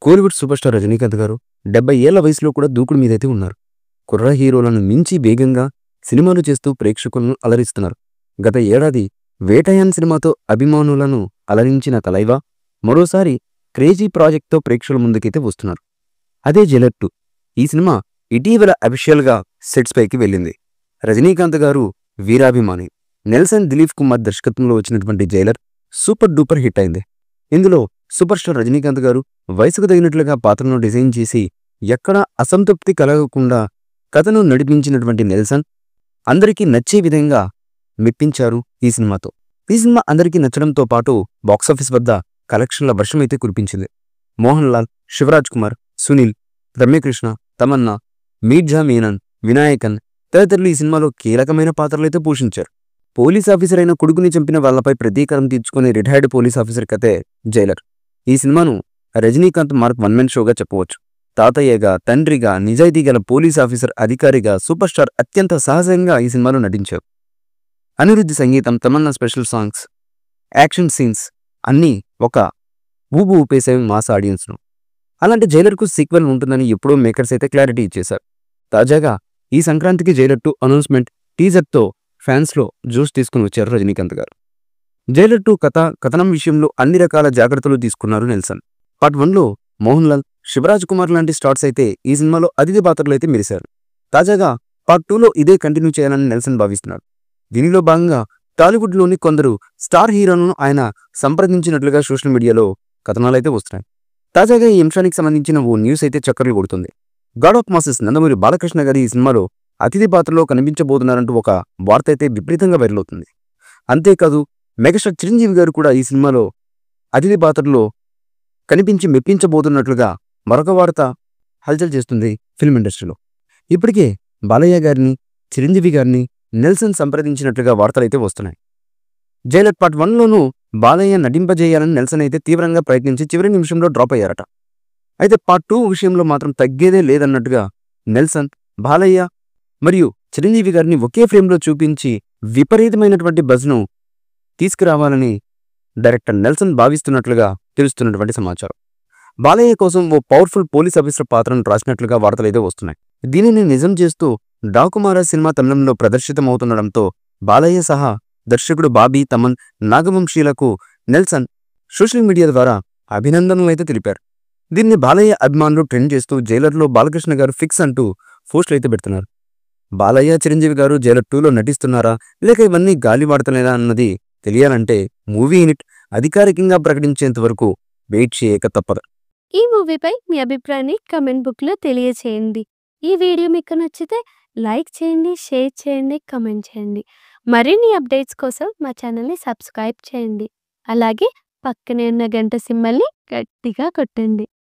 Kollywood super star Rajinikanth గారు 70 ఏళ్ల వయసులో కూడా దూకుడు మీదైతే ఉన్నారు. కుర్ర హీరోలను మించి వేగంగా సినిమాలు చేస్తూ ప్రేక్షకులను అలరిస్తున్నారు. గత ఏడాది వేటయాన్ సినిమాతో అభిమానులను అలరించిన తలైవా మరోసారి క్రేజీ ప్రాజెక్ట్తో ప్రేక్షకుల ముందుకైతే వస్తున్నారు. అదే జైలర్ 2. ఈ సినిమా ఇటీవల అఫీషియల్గా సెట్స్ పైకి వెళ్ళింది. రజనీకాంత్ గారు వీరాభిమాని నెల్సన్ దిలీప్ కుమార్ దర్శకత్వంలో వచ్చినటువంటి జైలర్ సూపర్ డూపర్ హిట్ అయింది. ఇందులో సూపర్ స్టార్ రజనీకాంత్ గారు వయసుకు తగినట్లుగా పాత్రను డిజైన్ చేసి ఎక్కడా అసంతృప్తి కలగకుండా కథను నడిపించినటువంటి నెల్సన్ అందరికీ నచ్చే విధంగా మెప్పించారు ఈ సినిమాతో. ఈ సినిమా అందరికీ నచ్చడంతో పాటు బాక్సాఫీస్ వద్ద కలెక్షన్ల వర్షమైతే కురిపించింది. మోహన్ లాల్, శివరాజ్ కుమార్, సునీల్, రమ్యకృష్ణ, తమన్నా, మీర్జా మీనన్, వినాయకన్ తదితరులు ఈ సినిమాలో కీలకమైన పాత్రలైతే పోషించారు. పోలీస్ ఆఫీసర్ అయిన కొడుకుని చంపిన వాళ్లపై ప్రతీకారం తీర్చుకునే రిటైర్డ్ పోలీస్ ఆఫీసర్ కథే జైలర్. ఈ సినిమాను రజనీకాంత్ మార్క్ 1 man షోగా చెప్పవచ్చు. తాతయ్యగా, తండ్రిగా, నిజాయితీ గల పోలీస్ ఆఫీసర్, అధికారిగా సూపర్ స్టార్ అత్యంత సహజంగా ఈ సినిమాలో నటించారు. అనిరుద్ధ్ సంగీతం, Tamannaah special songs, action scenes అన్నీ ఒక ఊపు ఊపేసేవి మాస్ ఆడియన్స్ను. అలాంటి జైలర్కు సీక్వెల్ ఉంటుందని ఎప్పుడో మేకర్స్ అయితే క్లారిటీ ఇచ్చేశారు. తాజాగా ఈ సంక్రాంతికి జైలర్ 2 అనౌన్స్మెంట్ టీజర్తో ఫ్యాన్స్లో జోష్ తీసుకుని వచ్చారు రజనీకాంత్ గారు. జైలర్ 2 కథనం విషయంలో అన్ని రకాల జాగ్రత్తలు తీసుకున్నారు నెల్సన్. పార్ట్ 1లో మోహన్ లాల్, శివరాజ్ కుమార్ లాంటి స్టార్స్ అయితే ఈ సినిమాలో అతిథి పాత్రలు అయితే మెరిశారు. తాజాగా పార్ట్ 2లో ఇదే కంటిన్యూ చేయాలని నెల్సన్ భావిస్తున్నారు. దీనిలో భాగంగా టాలీవుడ్లోని కొందరు స్టార్ హీరోలను ఆయన సంప్రదించినట్లుగా సోషల్ మీడియాలో కథనాలైతే వస్తున్నాయి. తాజాగా ఈ అంశానికి సంబంధించిన ఓ న్యూస్ అయితే చక్కర్లు కొడుతుంది. God of masses Nandamuri Balakrishna గారి ఈ సినిమాలో అతిథి పాత్రలో కనిపించబోతున్నారంటూ ఒక వార్త అయితే విపరీతంగా వైరల్ అవుతుంది. అంతేకాదు మెగాస్టార్ చిరంజీవి గారు కూడా ఈ సినిమాలో అతిథి పాత్రలో కనిపించి మెప్పించబోతున్నట్లుగా మరొక వార్త హల్చల్ చేస్తుంది ఫిల్మ్ ఇండస్ట్రీలో. ఇప్పటికే బాలయ్య గారిని, చిరంజీవి గారిని నెల్సన్ సంప్రదించినట్లుగా వార్తలైతే వస్తున్నాయి. జైలర్ పార్ట్ 1లోనూ బాలయ్య నటింపజేయాలని నెల్సన్ అయితే తీవ్రంగా ప్రయత్నించి చివరి నిమిషంలో డ్రాప్ అయ్యారట. అయితే పార్ట్ 2 విషయంలో మాత్రం తగ్గేదే లేదన్నట్టుగా నెల్సన్ బాలయ్య మరియు చిరంజీవి గారిని ఒకే ఫ్రేమ్లో చూపించి విపరీతమైనటువంటి బజ్ను తీసుకురావాలని డైరెక్టర్ నెల్సన్ భావిస్తున్నట్లుగా తెలుస్తున్నటువంటి సమాచారం. బాలయ్య కోసం ఓ పవర్ఫుల్ పోలీస్ ఆఫీసర్ పాత్రను రాసినట్లుగా వార్తలైతే వస్తున్నాయి. దీనిని నిజం చేస్తూ డాకుమారా సినిమా తమిళంలో ప్రదర్శితమవుతుండడంతో బాలయ్య సహా దర్శకుడు బాబీ, తమన్, నాగవంశీలకు నెల్సన్ సోషల్ మీడియా ద్వారా అభినందనలైతే తెలిపారు. దీన్ని బాలయ్య అభిమానులు ట్రెండ్ చేస్తూ జైలర్లో బాలకృష్ణ గారు ఫిక్స్ అంటూ పోస్టులు అయితే పెడుతున్నారు. బాలయ్య, చిరంజీవి గారు జైలర్ 2లో నటిస్తున్నారా లేక ఇవన్నీ గాలి వాడతలేదా అన్నది తెలియాలంటే మూవీ యూనిట్ అధికారికంగా ప్రకటించేంత వరకు వెయిట్ చేయక తప్పదు. ఈ మూవీపై మీ అభిప్రాయాన్ని కమెంట్ బుక్లో తెలియచేయండి. ఈ వీడియో మీకు నచ్చితే లైక్ చేయండి, షేర్ చేయండి, కమెంట్ చేయండి. మరిన్ని అప్డేట్స్ కోసం మా ఛానల్ని సబ్స్క్రైబ్ చేయండి. అలాగే పక్కనే ఉన్న గంట సింబల్ని గట్టిగా కొట్టండి.